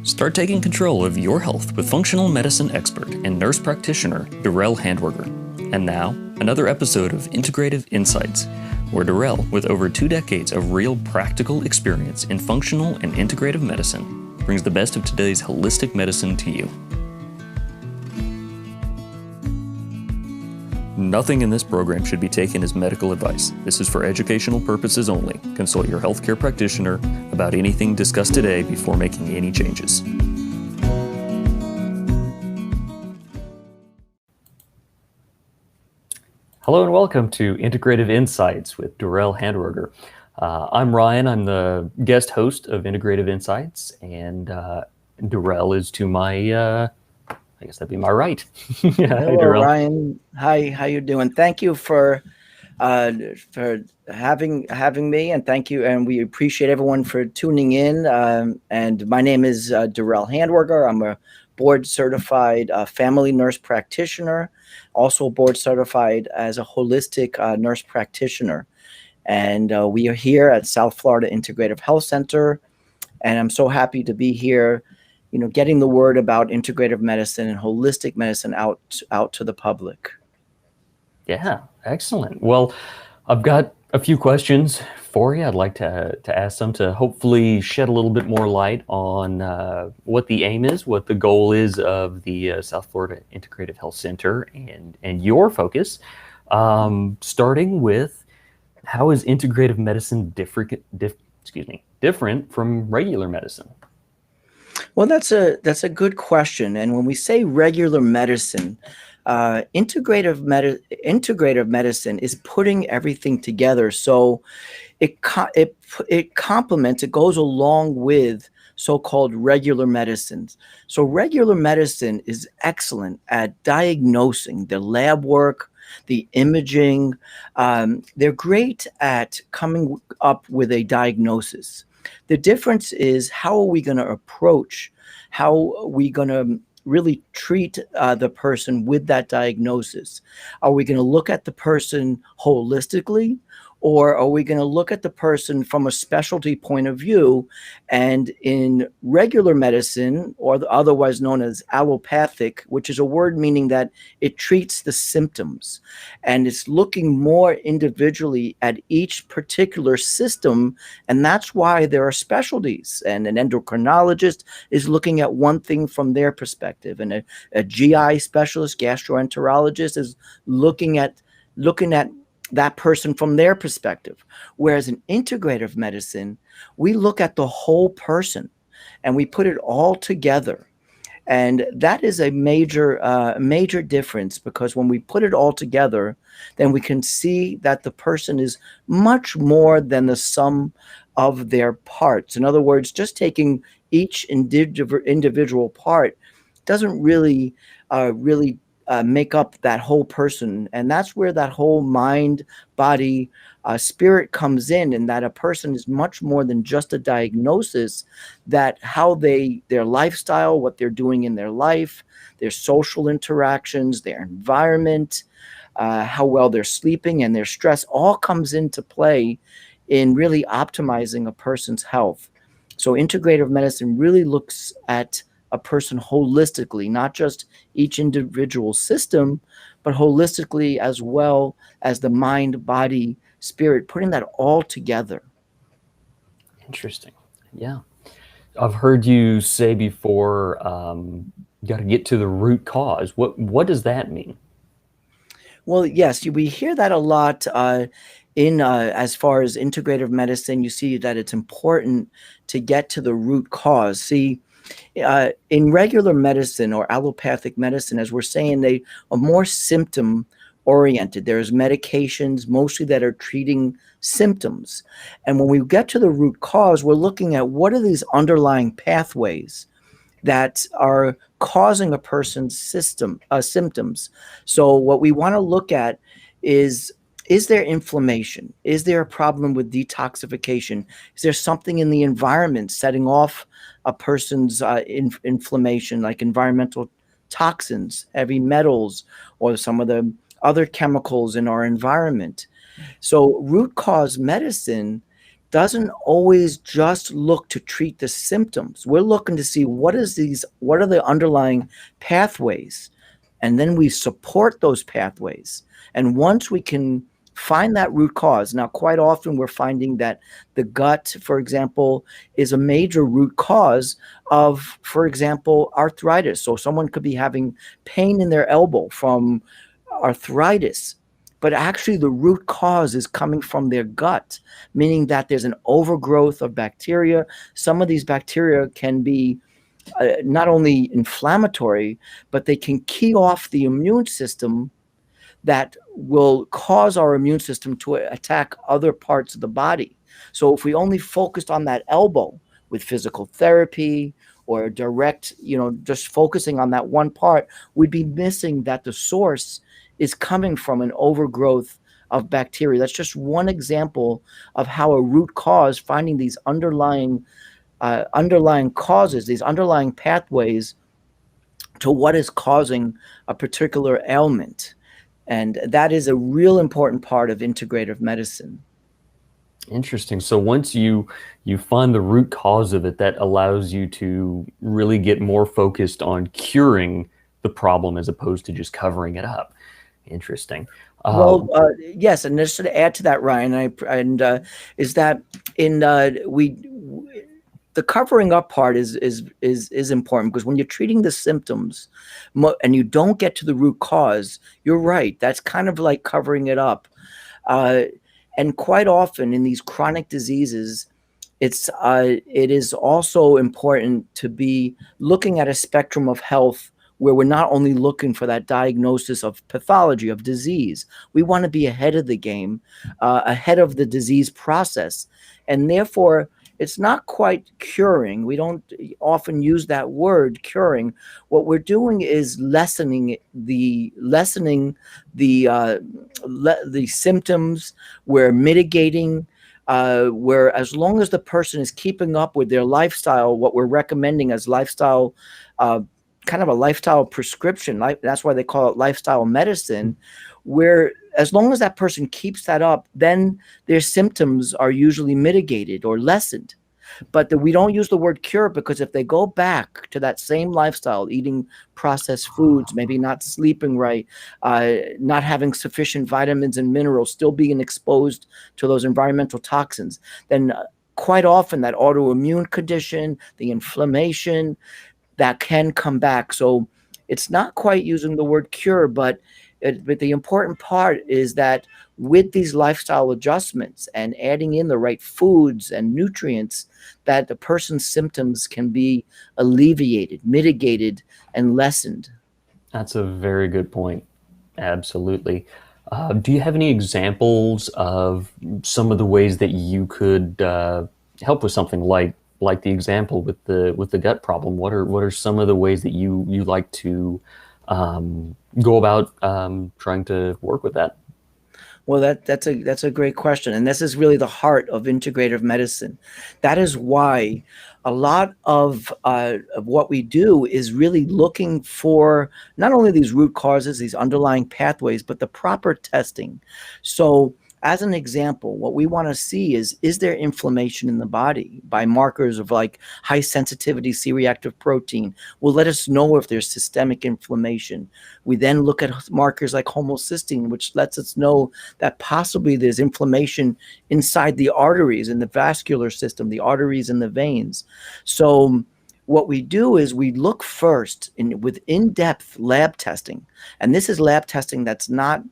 Start taking control of your health with functional medicine expert and nurse practitioner Darrell Handwerger. And now, another episode of Integrative Insights, where Darrell, with over 2 decades of real practical experience in functional and integrative medicine, brings the best of today's holistic medicine to you. Nothing in this program should be taken as medical advice. This is for educational purposes only. Consult your healthcare practitioner about anything discussed today before making any changes. Hello and welcome to Integrative Insights with Darrell Handwerger. I'm Ryan. I'm the guest host of Integrative Insights, and Darrell is to my I guess that'd be my right. Hello, Ryan. Hi, how you doing? Thank you for having me, and thank you, and we appreciate everyone for tuning in. And my name is Darrell Handwerger. I'm a board-certified family nurse practitioner, also board-certified as a holistic nurse practitioner. And we are here at South Florida Integrative Health Center, and I'm so happy to be here, getting the word about integrative medicine and holistic medicine out to the public. Yeah, excellent. Well, I've got a few questions for you. I'd like to ask them to hopefully shed a little bit more light on what the aim is, what the goal is of the South Florida Integrative Health Center, and your focus. Starting with, how is integrative medicine different from regular medicine? Well, that's a good question. And when we say regular medicine, integrative medicine is putting everything together. So it complements, it goes along with so-called regular medicines. So regular medicine is excellent at diagnosing the lab work, the imaging. They're great at coming up with a diagnosis. The difference is, how are we going to approach, how are we going to really treat the person with that diagnosis? Are we going to look at the person holistically, or are we going to look at the person from a specialty point of view? And in regular medicine, or otherwise known as allopathic, which is a word meaning that it treats the symptoms, and it's looking more individually at each particular system. And that's why there are specialties, and an endocrinologist is looking at one thing from their perspective, and a GI specialist, gastroenterologist, is looking at that person from their perspective. Whereas in integrative medicine, we look at the whole person and we put it all together. And that is a major difference, because when we put it all together, then we can see that the person is much more than the sum of their parts. In other words, just taking each individual part doesn't really make up that whole person. And that's where that whole mind, body, spirit comes in, and that a person is much more than just a diagnosis, that how their lifestyle, what they're doing in their life, their social interactions, their environment, how well they're sleeping, and their stress all comes into play in really optimizing a person's health. So integrative medicine really looks at a person holistically, not just each individual system, but holistically, as well as the mind, body, spirit, putting that all together. Interesting. Yeah. I've heard you say before, you got to get to the root cause. What does that mean? Well, yes, we hear that a lot in as far as integrative medicine. You see that it's important to get to the root cause. See, in regular medicine or allopathic medicine, as we're saying, they are more symptom oriented. There's medications mostly that are treating symptoms. And when we get to the root cause, we're looking at what are these underlying pathways that are causing a person's symptoms. So what we want to look at is there inflammation? Is there a problem with detoxification? Is there something in the environment setting off a person's inflammation, like environmental toxins, heavy metals, or some of the other chemicals in our environment? So root cause medicine doesn't always just look to treat the symptoms. We're looking to see what are the underlying pathways, and then we support those pathways. And once we can find that root cause, now quite often we're finding that the gut, for example, is a major root cause of, for example, arthritis. So someone could be having pain in their elbow from arthritis, but actually the root cause is coming from their gut, meaning that there's an overgrowth of bacteria. Some of these bacteria can be not only inflammatory, but they can key off the immune system that will cause our immune system to attack other parts of the body. So if we only focused on that elbow with physical therapy or direct, just focusing on that one part, we'd be missing that the source is coming from an overgrowth of bacteria. That's just one example of how a root cause, finding these underlying causes, these underlying pathways to what is causing a particular ailment. And that is a real important part of integrative medicine. Interesting. So once you find the root cause of it, that allows you to really get more focused on curing the problem as opposed to just covering it up. Interesting. Well, yes, and just to add to that, Ryan, is that in the covering up part is important, because when you're treating the symptoms and you don't get to the root cause, you're right. That's kind of like covering it up. And quite often in these chronic diseases, it is also important to be looking at a spectrum of health where we're not only looking for that diagnosis of pathology, of disease. We want to be ahead of the game, ahead of the disease process. And therefore, it's not quite curing. We don't often use that word, curing. What we're doing is lessening the symptoms. We're mitigating. Where as long as the person is keeping up with their lifestyle, what we're recommending as lifestyle, kind of a lifestyle prescription. That's why they call it lifestyle medicine. Where as long as that person keeps that up, then their symptoms are usually mitigated or lessened. But we don't use the word cure, because if they go back to that same lifestyle, eating processed foods, maybe not sleeping right, not having sufficient vitamins and minerals, still being exposed to those environmental toxins, then quite often that autoimmune condition, the inflammation, that can come back. So it's not quite using the word cure, but the important part is that with these lifestyle adjustments and adding in the right foods and nutrients, that the person's symptoms can be alleviated, mitigated, and lessened. that's a very good point. Absolutely. Do you have any examples of some of the ways that you could help with something like the example with the gut problem? What are some of the ways that you like to go about trying to work with that? Well, that's a great question, and this is really the heart of integrative medicine. That is why a lot of what we do is really looking for not only these root causes, these underlying pathways, but the proper testing. So, as an example, what we want to see is there inflammation in the body by markers of like high sensitivity C-reactive protein will let us know if there's systemic inflammation. We then look at markers like homocysteine, which lets us know that possibly there's inflammation inside the arteries, in the vascular system, the arteries and the veins. So what we do is we look first with in-depth lab testing. And this is lab testing that's not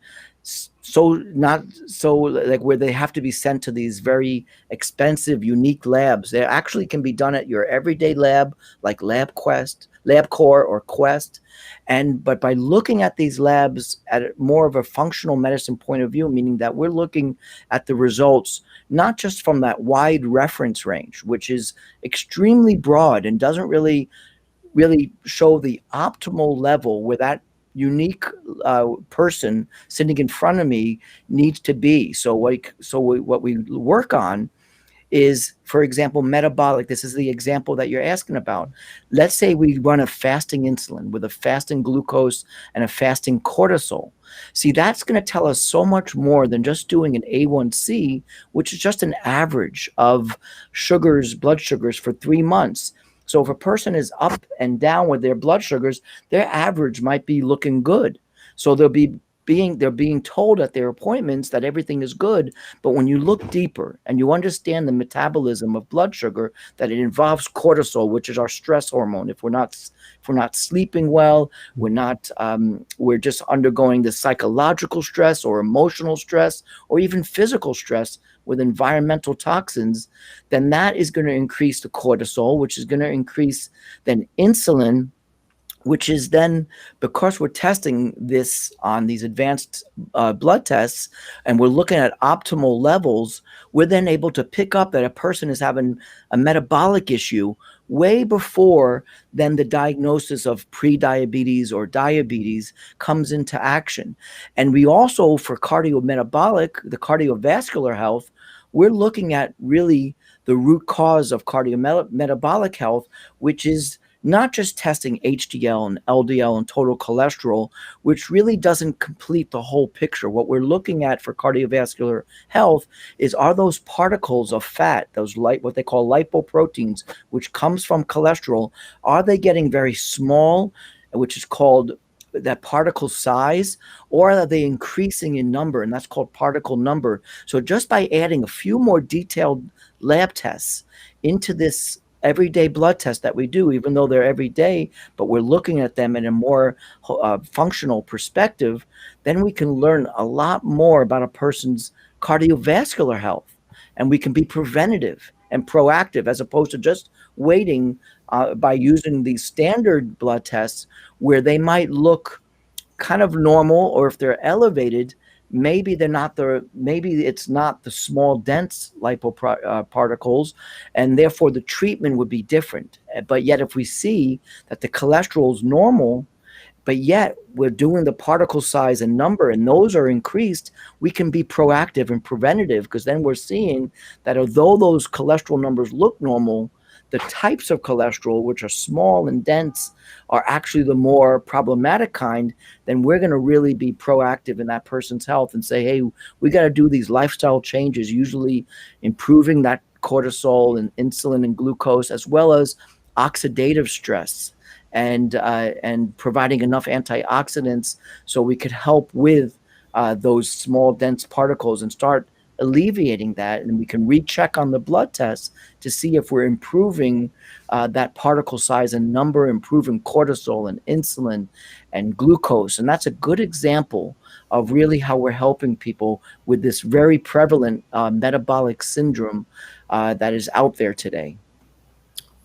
so like where they have to be sent to these very expensive, unique labs. They actually can be done at your everyday lab, like LabCorp or Quest. But by looking at these labs at more of a functional medicine point of view, meaning that we're looking at the results not just from that wide reference range, which is extremely broad and doesn't really show the optimal level where that unique person sitting in front of me needs to be. So what we work on is, for example, metabolic. This is the example that you're asking about. Let's say we run a fasting insulin with a fasting glucose and a fasting cortisol. See, that's going to tell us so much more than just doing an A1C, which is just an average of sugars, blood sugars for 3 months. So if a person is up and down with their blood sugars, their average might be looking good. So they're being told at their appointments that everything is good, but when you look deeper and you understand the metabolism of blood sugar, that it involves cortisol, which is our stress hormone. If we're not sleeping well, we're just undergoing the psychological stress or emotional stress or even physical stress with environmental toxins, then that is going to increase the cortisol, which is going to increase then insulin, which is then, because we're testing this on these advanced blood tests and we're looking at optimal levels, we're then able to pick up that a person is having a metabolic issue way before then the diagnosis of pre-diabetes or diabetes comes into action. And we also, for cardiometabolic, the cardiovascular health, we're looking at really the root cause of cardiometabolic health, which is not just testing HDL and LDL and total cholesterol, which really doesn't complete the whole picture. What we're looking at for cardiovascular health is, are those particles of fat, those what they call lipoproteins, which comes from cholesterol, are they getting very small, which is called that particle size, or are they increasing in number? And that's called particle number. So just by adding a few more detailed lab tests into this everyday blood test that we do, even though they're every day, but we're looking at them in a more functional perspective, then we can learn a lot more about a person's cardiovascular health. And we can be preventative and proactive as opposed to just waiting by using these standard blood tests where they might look kind of normal, or if they're elevated, maybe it's not the small dense lipoparticles, and therefore the treatment would be different. But yet if we see that the cholesterol is normal, but yet we're doing the particle size and number and those are increased, we can be proactive and preventative, because then we're seeing that although those cholesterol numbers look normal, the types of cholesterol, which are small and dense, are actually the more problematic kind. Then we're going to really be proactive in that person's health and say, hey, we got to do these lifestyle changes, usually improving that cortisol and insulin and glucose, as well as oxidative stress, and providing enough antioxidants so we could help with those small dense particles and start alleviating that. And we can recheck on the blood tests to see if we're improving that particle size and number, improving cortisol and insulin and glucose. And that's a good example of really how we're helping people with this very prevalent metabolic syndrome that is out there today.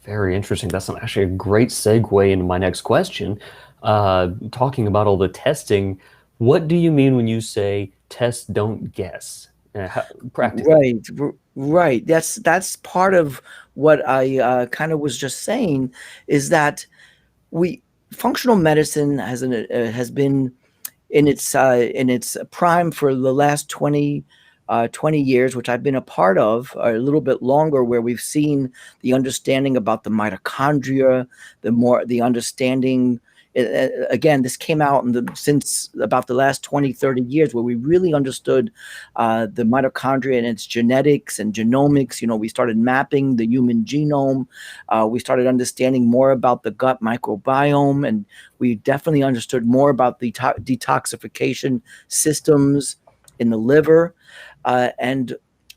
Very interesting. That's actually a great segue into my next question. Talking about all the testing, what do you mean when you say test, don't guess? Practically. Right. That's part of what I kind of was just saying, is that we functional medicine has been in its prime for the last 20 years, which I've been a part of, a little bit longer, where we've seen the understanding about the mitochondria, the understanding. Again, this came out since about the last 20, 30 years, where we really understood the mitochondria and its genetics and genomics. We started mapping the human genome. We started understanding more about the gut microbiome, and we definitely understood more about the detoxification systems in the liver. And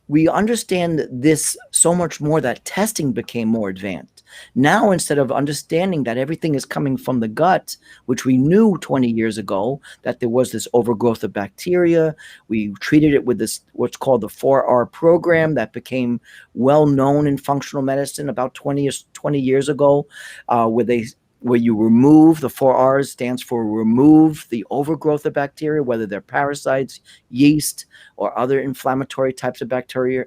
we understand this so much more that testing became more advanced. Now, instead of understanding that everything is coming from the gut, which we knew 20 years ago, that there was this overgrowth of bacteria, we treated it with this, what's called the 4R program, that became well known in functional medicine about 20 years ago, where you remove, the 4R's stands for remove the overgrowth of bacteria, whether they're parasites, yeast, or other inflammatory types of bacteria.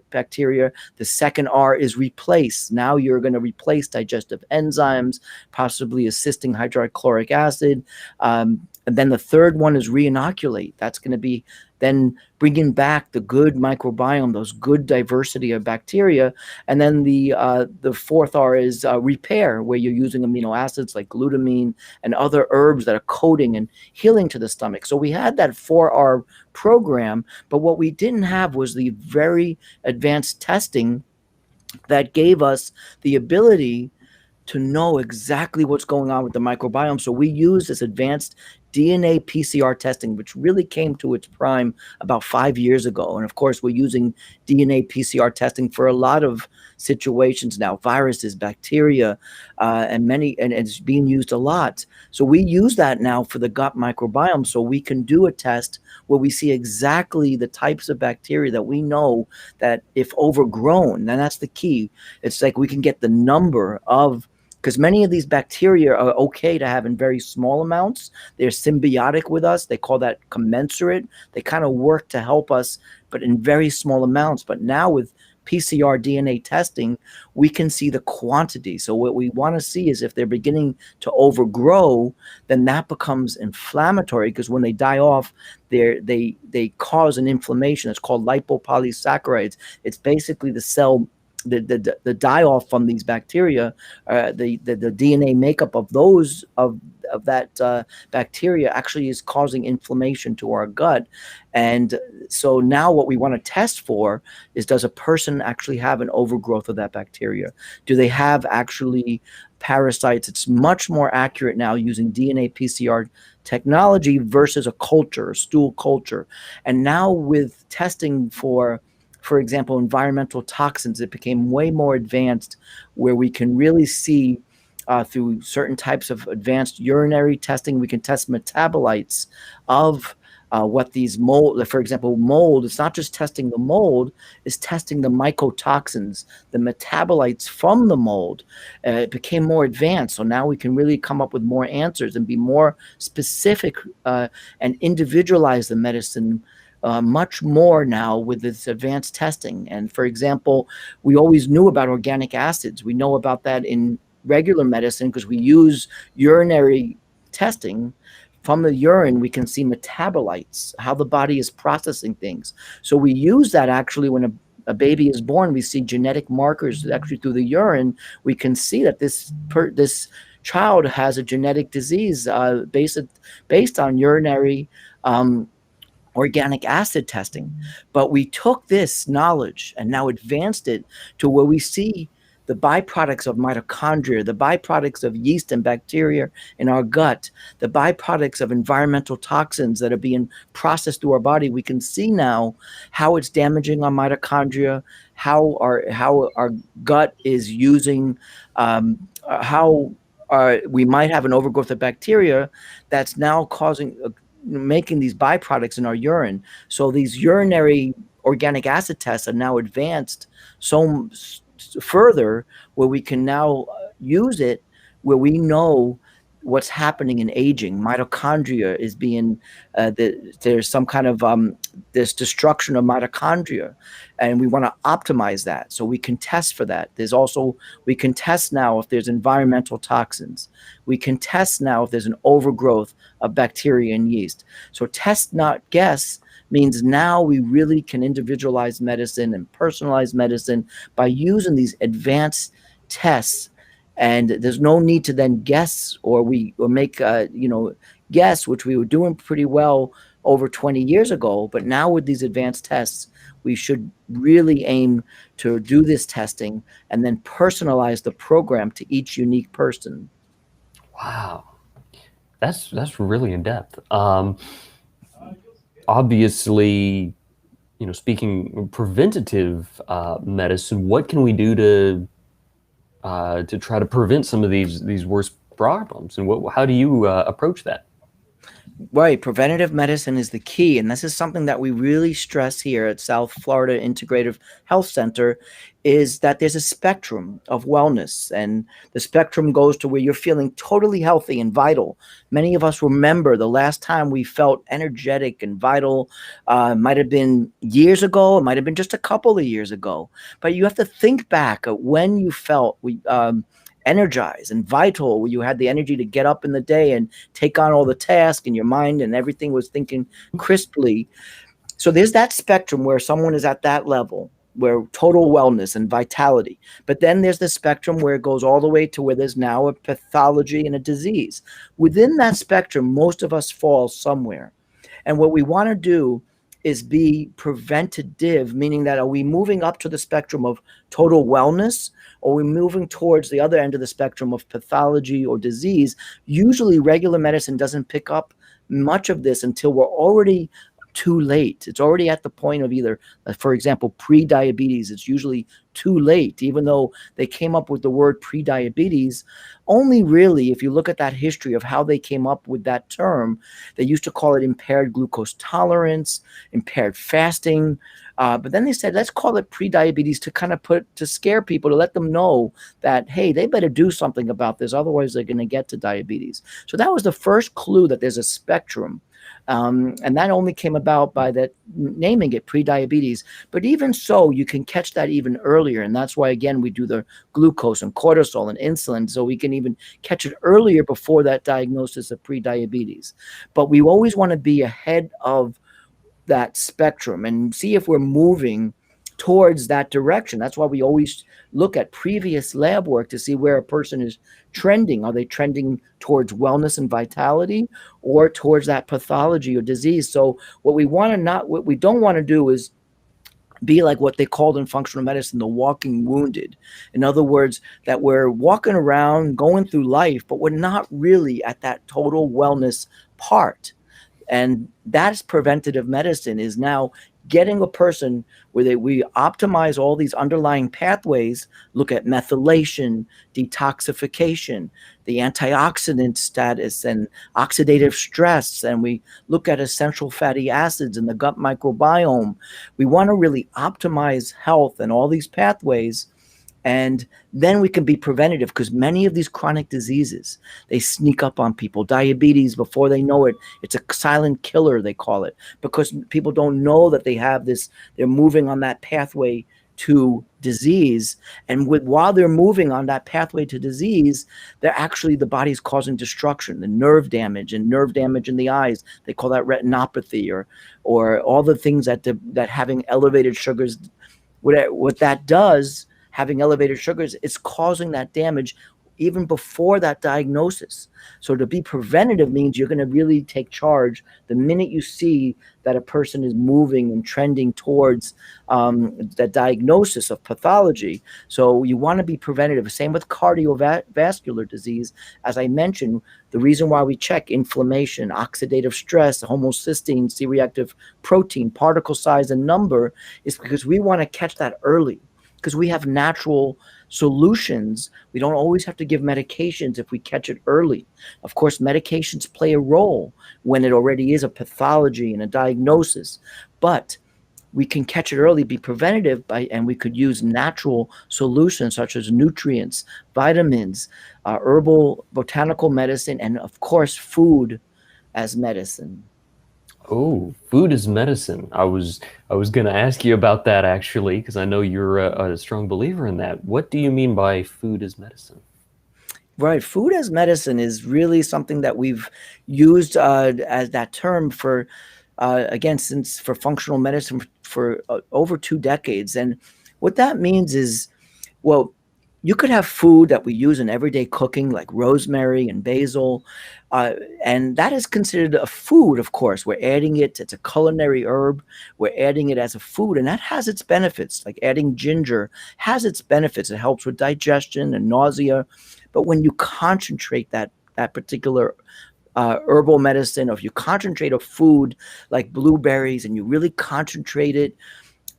The second R is replace. Now you're going to replace digestive enzymes, possibly assisting hydrochloric acid. And then the third one is reinoculate. That's then bringing back the good microbiome, those good diversity of bacteria. And then the fourth R is repair, where you're using amino acids like glutamine and other herbs that are coating and healing to the stomach. So we had that 4R program, but what we didn't have was the very advanced testing that gave us the ability to know exactly what's going on with the microbiome. So we use this advanced DNA PCR testing, which really came to its prime about 5 years ago. And of course, we're using DNA PCR testing for a lot of situations now, viruses, bacteria, and it's being used a lot. So we use that now for the gut microbiome. So we can do a test where we see exactly the types of bacteria that we know that if overgrown, then that's the key. It's like we can get the number of, because many of these bacteria are okay to have in very small amounts. They're symbiotic with us. They call that commensurate. They kind of work to help us, but in very small amounts. But now with PCR DNA testing, we can see the quantity. So what we want to see is if they're beginning to overgrow, then that becomes inflammatory, because when they die off, they cause an inflammation. It's called lipopolysaccharides. It's basically the cell, the die off from these bacteria, the DNA makeup of those of that bacteria actually is causing inflammation to our gut. And so now what we want to test for is, does a person actually have an overgrowth of that bacteria? Do they have actually parasites? It's much more accurate now using DNA PCR technology versus a culture, a stool culture. And now with testing for example, environmental toxins, it became way more advanced, where we can really see through certain types of advanced urinary testing, we can test metabolites of what these mold, for example, mold. It's not just testing the mold, it's testing the mycotoxins, the metabolites from the mold. It became more advanced. So now we can really come up with more answers and be more specific and individualize the medicine much more now with this advanced testing. And for example, we always knew about organic acids. We know about that in regular medicine because we use urinary testing. From the urine, we can see metabolites, how the body is processing things. So we use that actually when a baby is born. We see genetic markers actually through the urine. We can see that this child has a genetic disease based on urinary organic acid testing. But we took this knowledge and now advanced it to where we see the byproducts of mitochondria, the byproducts of yeast and bacteria in our gut, the byproducts of environmental toxins that are being processed through our body. We can see now how it's damaging our mitochondria, how our gut is using, how we might have an overgrowth of bacteria that's now making these byproducts in our urine. So these urinary organic acid tests are now advanced so further, where we can now use it, where we know what's happening in aging. Mitochondria is being there's some kind of this destruction of mitochondria, and we want to optimize that, so we can test for that. There's also, we can test now if there's environmental toxins. We can test now if there's an overgrowth of bacteria and yeast. So test not guess means now we really can individualize medicine and personalize medicine by using these advanced tests. And there's no need to then guess or make guess, which we were doing pretty well over 20 years ago. But now with these advanced tests, we should really aim to do this testing and then personalize the program to each unique person. Wow, that's really in depth. Obviously, speaking preventative medicine, what can we do to try to prevent some of these worst problems, and how do you approach that? Right. Preventative medicine is the key. And this is something that we really stress here at South Florida Integrative Health Center, is that there's a spectrum of wellness. And the spectrum goes to where you're feeling totally healthy and vital. Many of us remember the last time we felt energetic and vital. Might have been years ago. It might have been just a couple of years ago. But you have to think back at when you felt energized and vital, where you had the energy to get up in the day and take on all the tasks, and your mind and everything was thinking crisply. So there's that spectrum where someone is at that level, where total wellness and vitality. But then there's the spectrum where it goes all the way to where there's now a pathology and a disease. Within that spectrum, most of us fall somewhere. And what we want to do is be preventative, meaning that are we moving up to the spectrum of total wellness, or are we moving towards the other end of the spectrum of pathology or disease? Usually regular medicine doesn't pick up much of this until we're already too late. It's already at the point of either, for example, pre-diabetes. It's usually too late, even though they came up with the word pre-diabetes. Only really, if you look at that history of how they came up with that term, they used to call it impaired glucose tolerance, impaired fasting. But then they said, let's call it pre-diabetes to kind of to scare people, to let them know that, hey, they better do something about this. Otherwise, they're going to get to diabetes. So that was the first clue that there's a spectrum. And that only came about by that naming it pre-diabetes. But even so, you can catch that even earlier. And that's why, again, we do the glucose and cortisol and insulin. So we can even catch it earlier before that diagnosis of pre-diabetes. But we always want to be ahead of that spectrum and see if we're moving towards that direction. That's why we always look at previous lab work to see where a person is trending. Are they trending towards wellness and vitality, or towards that pathology or disease? So what we don't want to do is be like what they called in functional medicine the walking wounded. In other words, that we're walking around going through life, but we're not really at that total wellness part. And that's preventative medicine, is now getting a person where we optimize all these underlying pathways, look at methylation, detoxification, the antioxidant status, and oxidative stress, and we look at essential fatty acids and the gut microbiome. We want to really optimize health and all these pathways. And then we can be preventative, because many of these chronic diseases, they sneak up on people. Diabetes, before they know it, it's a silent killer, they call it, because people don't know that they have this. They're moving on that pathway to disease. And while they're moving on that pathway to disease, they're actually, the body's causing destruction, the nerve damage in the eyes. They call that retinopathy, or all the things that having elevated sugars, what that does, having elevated sugars, it's causing that damage even before that diagnosis. So to be preventative means you're going to really take charge the minute you see that a person is moving and trending towards the diagnosis of pathology. So you want to be preventative. Same with cardiovascular disease. As I mentioned, the reason why we check inflammation, oxidative stress, homocysteine, C-reactive protein, particle size, and number is because we want to catch that early, because we have natural solutions. We don't always have to give medications if we catch it early. Of course, medications play a role when it already is a pathology and a diagnosis, but we can catch it early, be preventative and we could use natural solutions such as nutrients, vitamins, herbal, botanical medicine, and of course, food as medicine. Oh, food is medicine. I was going to ask you about that actually, because I know you're a strong believer in that. What do you mean by food is medicine? Right. Food as medicine is really something that we've used as that term for, again, since for functional medicine for over 2 decades. And what that means is, well, you could have food that we use in everyday cooking, like rosemary and basil, and that is considered a food, of course. We're adding it, it's a culinary herb. We're adding it as a food, and that has its benefits. Like adding ginger has its benefits. It helps with digestion and nausea. But when you concentrate that particular herbal medicine, or if you concentrate a food like blueberries and you really concentrate it,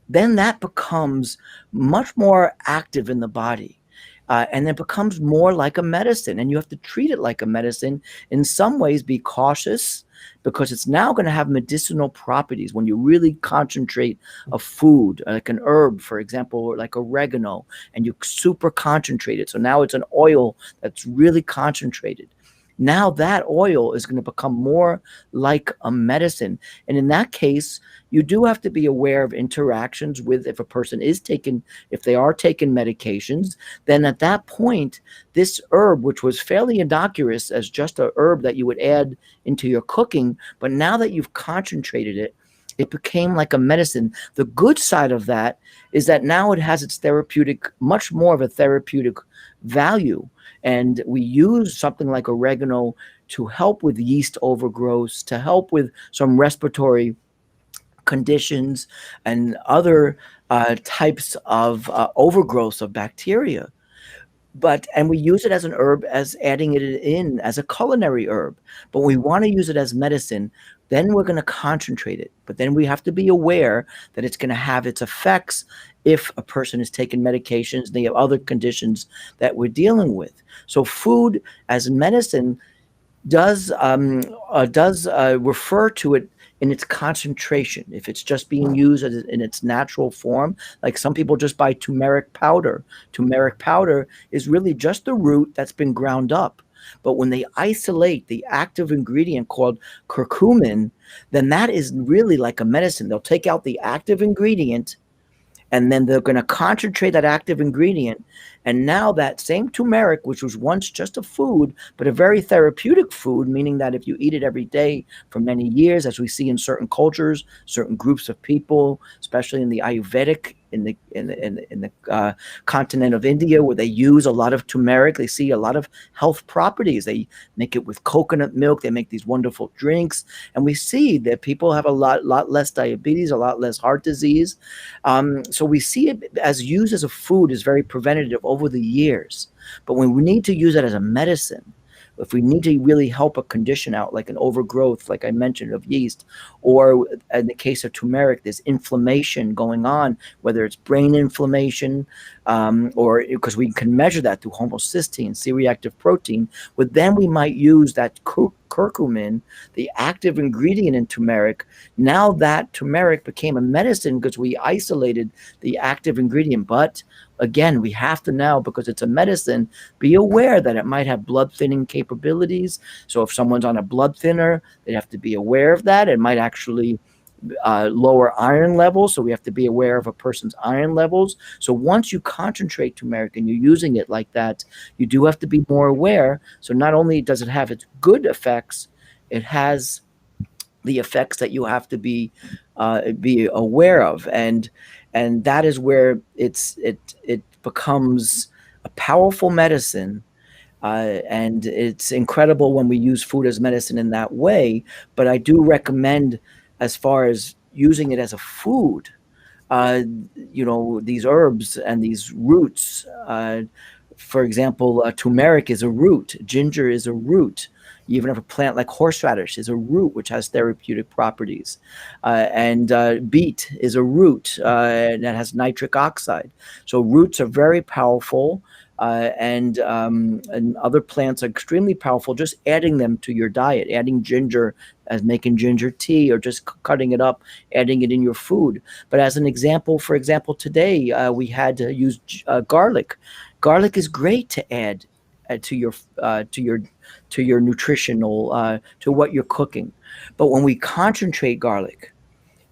then that becomes much more active in the body. And it becomes more like a medicine, and you have to treat it like a medicine. In some ways, be cautious, because it's now going to have medicinal properties when you really concentrate a food, like an herb, for example, or like oregano, and you super concentrate it. So now it's an oil that's really concentrated. Now that oil is going to become more like a medicine. And in that case, you do have to be aware of interactions with, if a person is taking, if they are taking medications, then at that point, this herb, which was fairly innocuous as just a herb that you would add into your cooking, but now that you've concentrated it, it became like a medicine. The good side of that is that now it has its therapeutic, much more of a therapeutic value. And we use something like oregano to help with yeast overgrowth, to help with some respiratory conditions and other types of overgrowth of bacteria. And we use it as an herb, as adding it in as a culinary herb. But when we want to use it as medicine, then we're going to concentrate it. But then we have to be aware that it's going to have its effects if a person is taking medications, they have other conditions that we're dealing with. So food as medicine does refer to it in its concentration. If it's just being used in its natural form, like some people just buy turmeric powder. Turmeric powder is really just the root that's been ground up. But when they isolate the active ingredient called curcumin, then that is really like a medicine. They'll take out the active ingredient, and then they're going to concentrate that active ingredient. And now that same turmeric, which was once just a food, but a very therapeutic food, meaning that if you eat it every day for many years, as we see in certain cultures, certain groups of people, especially in the Ayurvedic, in the continent of India, where they use a lot of turmeric, they see a lot of health properties. They make it with coconut milk. They make these wonderful drinks, and we see that people have a lot less diabetes, a lot less heart disease. So we see it as used as a food is very preventative over the years. But when we need to use it as a medicine, if we need to really help a condition out, like an overgrowth, like I mentioned, of yeast, or in the case of turmeric, there's inflammation going on, whether it's brain inflammation, or because we can measure that through homocysteine, C-reactive protein, but then we might use that curcumin, the active ingredient in turmeric. Now that turmeric became a medicine because we isolated the active ingredient. But again, we have to now, because it's a medicine, be aware that it might have blood thinning capabilities. So if someone's on a blood thinner, they have to be aware of that. It might actually lower iron levels. So we have to be aware of a person's iron levels. So once you concentrate turmeric and you're using it like that, you do have to be more aware. So not only does it have its good effects, it has the effects that you have to be aware of, and that is where it becomes a powerful medicine. And it's incredible when we use food as medicine in that way. But I do recommend, as far as using it as a food, uh, these herbs and these roots. For example, turmeric is a root. Ginger is a root. You even have a plant like horseradish is a root, which has therapeutic properties. And beet is a root that has nitric oxide. So roots are very powerful. And other plants are extremely powerful. Just adding them to your diet, adding ginger, as making ginger tea, or just cutting it up, adding it in your food. But as an example, for example, today we had to use garlic. Garlic is great to add to your nutritional, to what you're cooking. But when we concentrate garlic,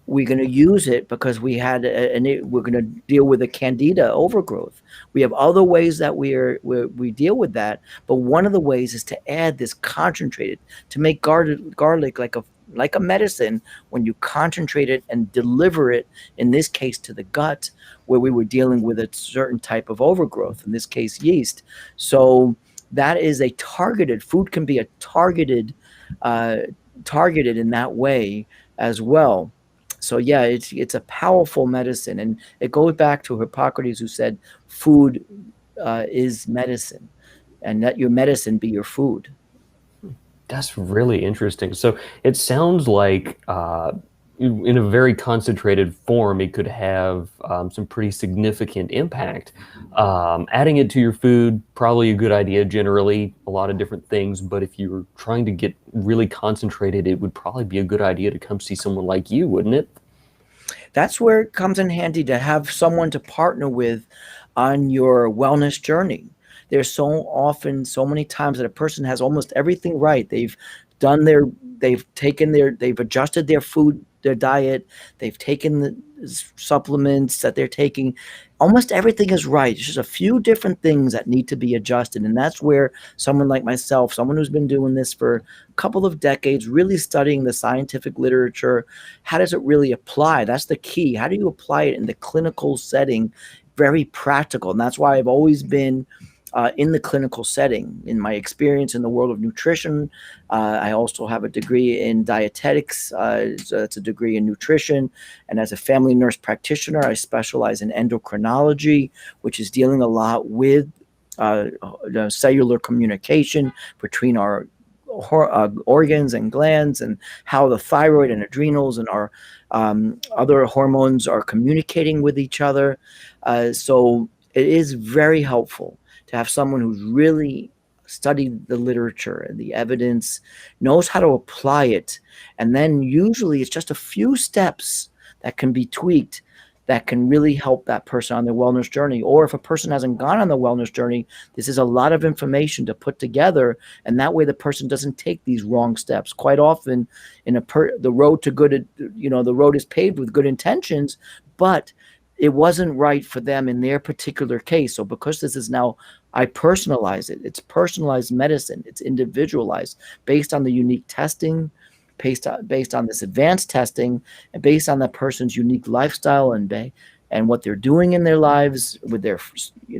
we're going to use it because we're going to deal with a candida overgrowth. We have other ways that we deal with that, but one of the ways is to add this concentrated, to make garlic like a medicine. When you concentrate it and deliver it, in this case to the gut, where we were dealing with a certain type of overgrowth, in this case yeast. So that is a targeted food, can be a targeted in that way as well. So yeah, it's a powerful medicine, and it goes back to Hippocrates, who said, "Food is medicine, and let your medicine be your food." That's really interesting. So it sounds like, in a very concentrated form, it could have some pretty significant impact. Adding it to your food, probably a good idea generally, a lot of different things. But if you were trying to get really concentrated, it would probably be a good idea to come see someone like you, wouldn't it? That's where it comes in handy to have someone to partner with on your wellness journey. There's so many times that a person has almost everything right. They've adjusted their food their diet, they've taken the supplements that they're taking. Almost everything is right. It's just a few different things that need to be adjusted. And that's where someone like myself, someone who's been doing this for a couple of decades, really studying the scientific literature, how does it really apply? That's the key. How do you apply it in the clinical setting? Very practical. And that's why I've always been in the clinical setting. In my experience in the world of nutrition, I also have a degree in dietetics. So that's a degree in nutrition. And as a family nurse practitioner, I specialize in endocrinology, which is dealing a lot with cellular communication between our organs and glands, and how the thyroid and adrenals and our other hormones are communicating with each other. So it is very helpful to have someone who's really studied the literature and the evidence, knows how to apply it. And then usually it's just a few steps that can be tweaked that can really help that person on their wellness journey. Or if a person hasn't gone on the wellness journey, this is a lot of information to put together, and that way the person doesn't take these wrong steps. Quite often, the road to good, the road is paved with good intentions, but it wasn't right for them in their particular case. So because this is now, I personalize it. It's personalized medicine. It's individualized based on the unique testing, based on this advanced testing, and based on that person's unique lifestyle and what they're doing in their lives, with their,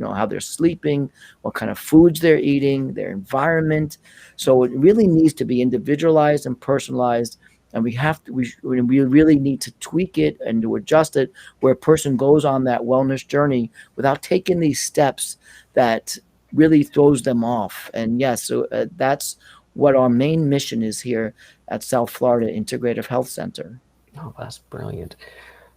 how they're sleeping, what kind of foods they're eating, their environment. So it really needs to be individualized and personalized. And we really need to tweak it and to adjust it where a person goes on that wellness journey without taking these steps that really throws them off. And yes, so that's what our main mission is here at South Florida Integrative Health Center. Oh, that's brilliant.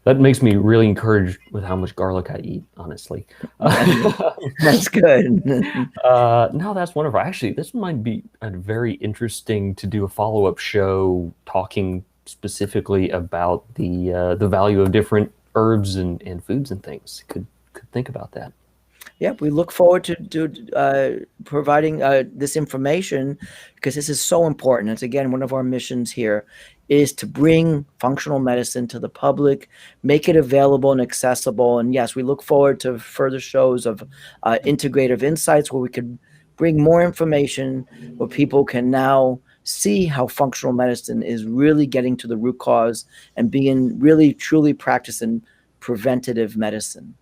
That makes me really encouraged with how much garlic I eat, honestly. That's good. No, that's wonderful. Actually, this might be very interesting to do a follow-up show talking specifically about the value of different herbs and foods and things. Could think about that. Yep, we look forward to providing this information, because this is so important. It's, again, one of our missions here is to bring functional medicine to the public, make it available and accessible. And yes, we look forward to further shows of integrative insights where we could bring more information, where people can now see how functional medicine is really getting to the root cause and being really truly practicing preventative medicine.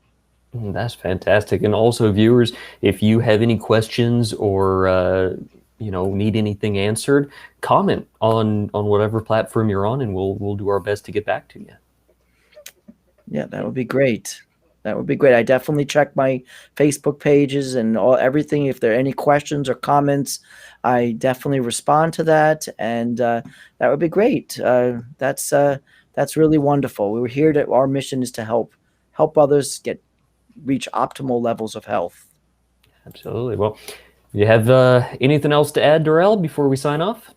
That's fantastic. And also, viewers, if you have any questions or need anything answered, comment on whatever platform you're on, and we'll do our best to get back to you. Yeah, that would be great. That would be great. I definitely check my Facebook pages and everything. If there are any questions or comments, I definitely respond to that, and that would be great. That's really wonderful. We're here to. Our mission is to help others reach optimal levels of health. Absolutely. Well, you have anything else to add, Darrell, before we sign off?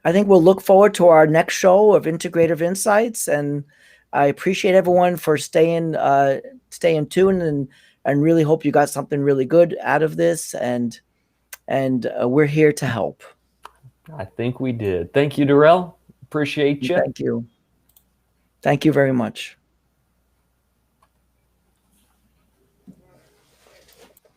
I think we'll look forward to our next show of Integrative Insights, and I appreciate everyone for staying tuned, and really hope you got something really good out of this, and we're here to help. I think we did. Thank you, Darrell. Appreciate you. Thank you. Thank you very much.